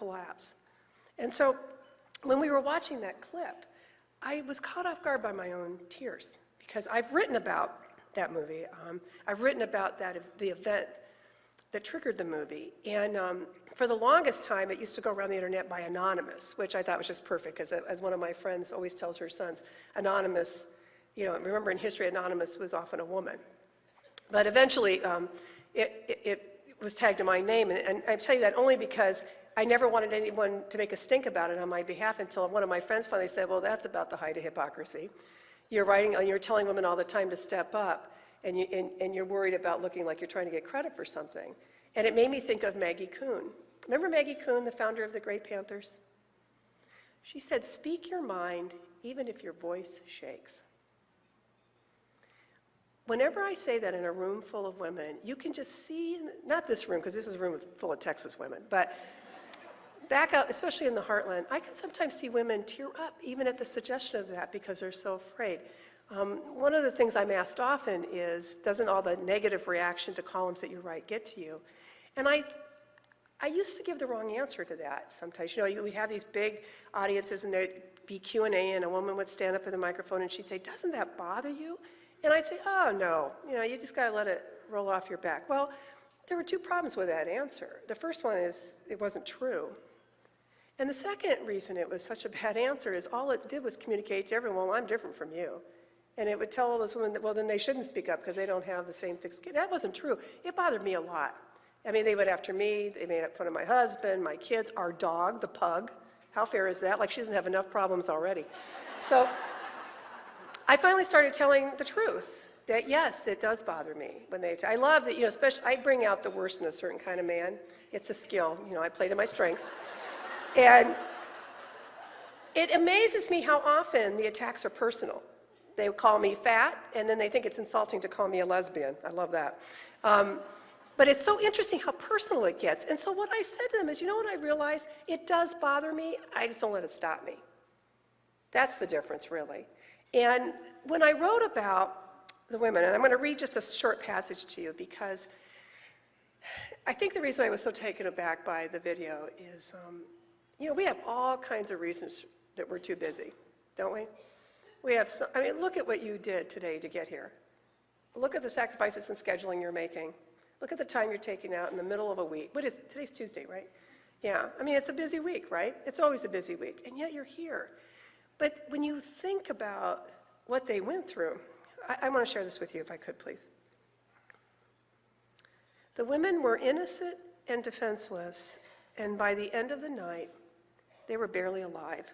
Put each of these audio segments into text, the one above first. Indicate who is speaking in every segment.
Speaker 1: collapse. And so when we were watching that clip, I was caught off guard by my own tears because I've written about that movie. I've written about the event that triggered the movie. And for the longest time, it used to go around the internet by Anonymous, which I thought was just perfect, because as one of my friends always tells her sons, Anonymous, remember in history, Anonymous was often a woman. But eventually, it was tagged to my name, and I tell you that only because I never wanted anyone to make a stink about it on my behalf until one of my friends finally said, well, that's about the height of hypocrisy. You're telling women all the time to step up, and you're worried about looking like you're trying to get credit for something. And it made me think of Maggie Kuhn. Remember Maggie Kuhn, the founder of the Great Panthers? She said, speak your mind, even if your voice shakes. Whenever I say that in a room full of women, you can just see, not this room, because this is a room full of Texas women, but back out, especially in the heartland, I can sometimes see women tear up even at the suggestion of that because they're so afraid. One of the things I'm asked often is, doesn't all the negative reaction to columns that you write get to you? And I used to give the wrong answer to that sometimes. We'd have these big audiences and there'd be Q&A and a woman would stand up with a microphone and she'd say, doesn't that bother you? And I'd say, oh no, you just gotta let it roll off your back. Well, there were two problems with that answer. The first one is it wasn't true. And the second reason it was such a bad answer is all it did was communicate to everyone, well, I'm different from you. And it would tell all those women that, well, then they shouldn't speak up because they don't have the same thick skin. That wasn't true. It bothered me a lot. I mean, they went after me, they made fun of my husband, my kids, our dog, the pug. How fair is that? Like, she doesn't have enough problems already. So I finally started telling the truth, that yes, it does bother me when they attack. I love that, especially, I bring out the worst in a certain kind of man. It's a skill, I play to my strengths. And it amazes me how often the attacks are personal. They call me fat, and then they think it's insulting to call me a lesbian. I love that. But it's so interesting how personal it gets. And so what I said to them is, what I realized? It does bother me, I just don't let it stop me. That's the difference, really. And when I wrote about the women, and I'm going to read just a short passage to you because I think the reason I was so taken aback by the video is, we have all kinds of reasons that we're too busy, don't we? We have, look at what you did today to get here. Look at the sacrifices and scheduling you're making. Look at the time you're taking out in the middle of a week. Today's Tuesday, right? Yeah, it's a busy week, right? It's always a busy week, and yet you're here. But when you think about what they went through, I want to share this with you if I could, please. The women were innocent and defenseless, and by the end of the night, they were barely alive.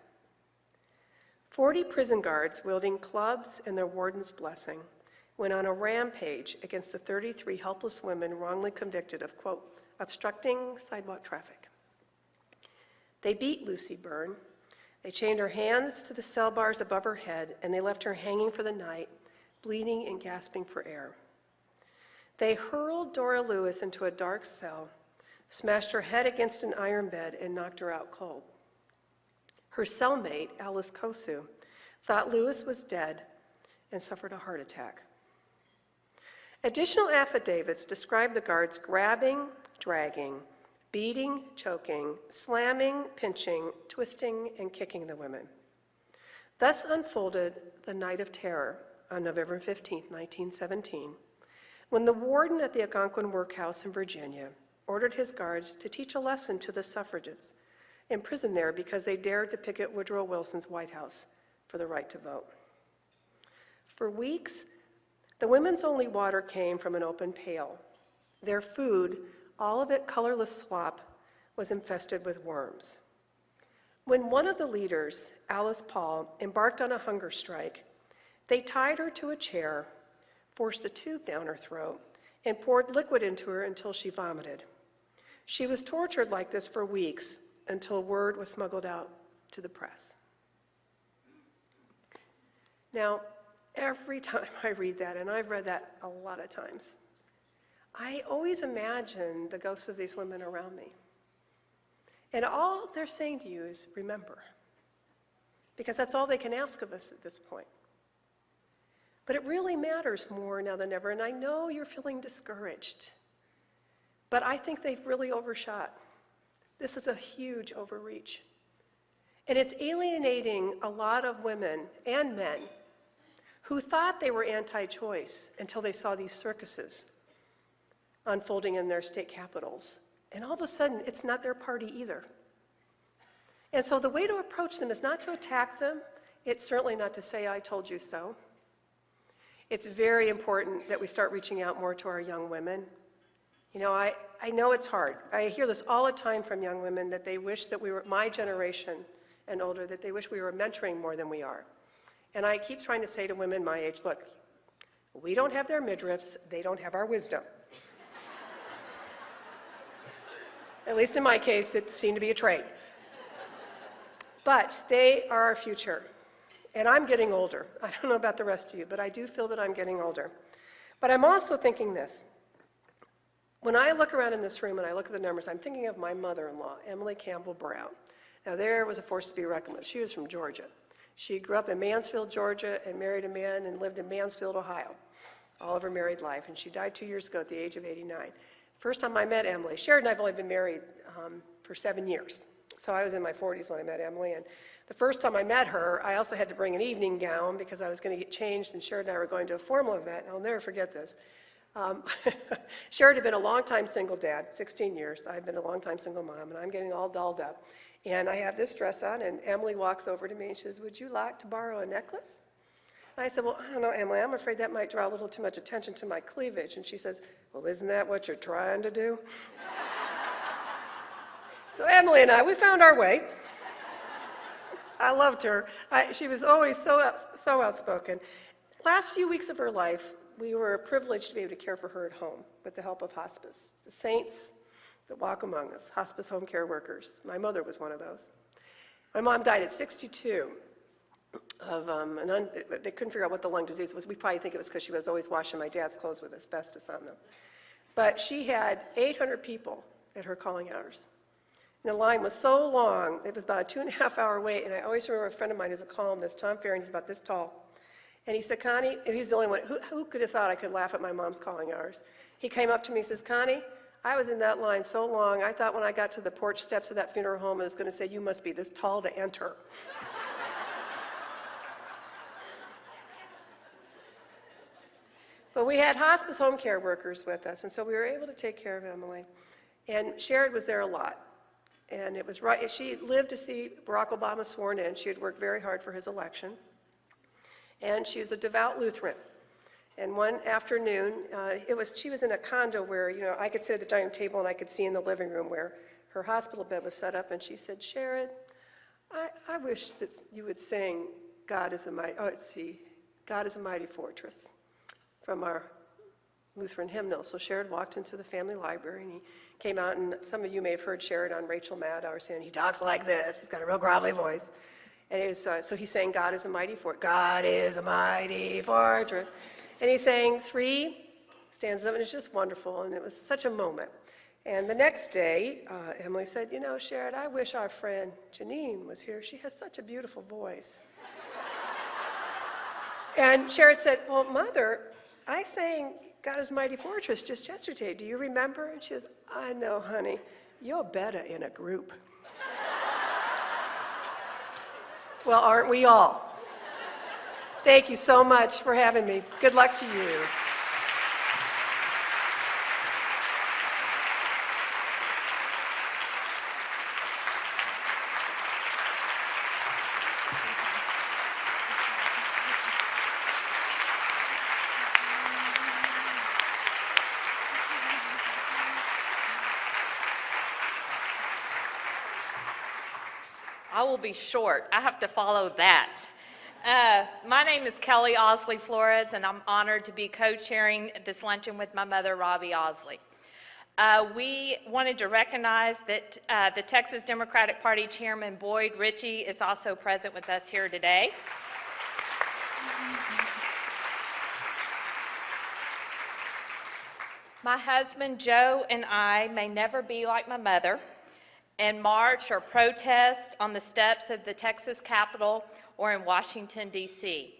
Speaker 1: 40 prison guards wielding clubs and their warden's blessing went on a rampage against the 33 helpless women wrongly convicted of, quote, obstructing sidewalk traffic. They beat Lucy Byrne. They chained her hands to the cell bars above her head, and they left her hanging for the night, bleeding and gasping for air. They hurled Dora Lewis into a dark cell, smashed her head against an iron bed, and knocked her out cold. Her cellmate, Alice Kosu, thought Lewis was dead and suffered a heart attack. Additional affidavits describe the guards grabbing, dragging, beating, choking, slamming, pinching, twisting, and kicking the women. Thus unfolded the Night of Terror on November 15, 1917, when the warden at the Algonquin Workhouse in Virginia ordered his guards to teach a lesson to the suffragettes imprisoned there because they dared to picket Woodrow Wilson's White House for the right to vote. For weeks, the women's only water came from an open pail. Their food, all of it colorless slop, was infested with worms. When one of the leaders, Alice Paul, embarked on a hunger strike, they tied her to a chair, forced a tube down her throat, and poured liquid into her until she vomited. She was tortured like this for weeks until word was smuggled out to the press. Now, every time I read that, and I've read that a lot of times, I always imagine the ghosts of these women around me. And all they're saying to you is, remember. Because that's all they can ask of us at this point. But it really matters more now than ever, and I know you're feeling discouraged. But I think they've really overshot. This is a huge overreach. And it's alienating a lot of women and men who thought they were anti-choice until they saw these circuses unfolding in their state capitals. And all of a sudden, it's not their party either. And so the way to approach them is not to attack them. It's certainly not to say, I told you so. It's very important that we start reaching out more to our young women. You know, I know it's hard. I hear this all the time from young women that they wish that we were, my generation and older, that they wish we were mentoring more than we are. And I keep trying to say to women my age, look, we don't have their midriffs, they don't have our wisdom. At least in my case, it seemed to be a trait. But they are our future. And I'm getting older. I don't know about the rest of you, but I do feel that I'm getting older. But I'm also thinking this. When I look around in this room and I look at the numbers, I'm thinking of my mother-in-law, Emily Campbell Brown. Now, there was a force to be reckoned with. She was from Georgia. She grew up in Mansfield, Georgia, and married a man and lived in Mansfield, Ohio, all of her married life. And she died 2 years ago at the age of 89. First time I met Emily, Sherrod and I have only been married for 7 years. So I was in my 40s when I met Emily. And the first time I met her, I also had to bring an evening gown because I was going to get changed, and Sherrod and I were going to a formal event. I'll never forget this. Sherrod had been a long-time single dad, 16 years. I've been a long-time single mom, and I'm getting all dolled up. And I have this dress on, and Emily walks over to me and she says, would you like to borrow a necklace? And I said, well, I don't know, Emily, I'm afraid that might draw a little too much attention to my cleavage. And she says, well, isn't that what you're trying to do? So Emily and I, we found our way. I loved her. She was always so outspoken. Last few weeks of her life, we were privileged to be able to care for her at home with the help of hospice. The saints that walk among us, hospice home care workers. My mother was one of those. My mom died at 62 of they couldn't figure out what the lung disease was. We probably think it was because she was always washing my dad's clothes with asbestos on them. But she had 800 people at her calling hours. And the line was so long, it was about a 2.5-hour wait, and I always remember a friend of mine who's a columnist, Tom Farron, he's about this tall. And he said, Connie, and he's the only one, who could have thought I could laugh at my mom's calling hours? He came up to me and says, Connie, I was in that line so long, I thought when I got to the porch steps of that funeral home, it was going to say, you must be this tall to enter. But we had hospice home care workers with us, and so we were able to take care of Emily. And Sherrod was there a lot. And it was right, she lived to see Barack Obama sworn in. She had worked very hard for his election. And she was a devout Lutheran. And one afternoon, she was in a condo where, you know, I could sit at the dining table and I could see in the living room where her hospital bed was set up. And she said, Sherrod, I wish that you would sing God is a Mighty Fortress from our Lutheran hymnal. So Sherrod walked into the family library and he came out, and some of you may have heard Sherrod on Rachel Maddow saying, he talks like this, he's got a real grovelly voice. And it was, so he's saying, God is a mighty fortress. God is a mighty fortress. And he sang 3 stanzas of it, and it's just wonderful, and it was such a moment. And the next day, Emily said, you know, Sherrod, I wish our friend Janine was here. She has such a beautiful voice. And Sherrod said, well, Mother, I sang God is a Mighty Fortress just yesterday. Do you remember? And she says, I know, honey. You're better in a group. Well, aren't we all? Thank you so much for having me. Good luck to you.
Speaker 2: I will be short. I have to follow that. My name is Kelly Osley Flores, and I'm honored to be co-chairing this luncheon with my mother, Robbie Osley. We wanted to recognize that the Texas Democratic Party Chairman Boyd Ritchie is also present with us here today. My husband, Joe, and I may never be like my mother and march or protest on the steps of the Texas Capitol or in Washington, D.C.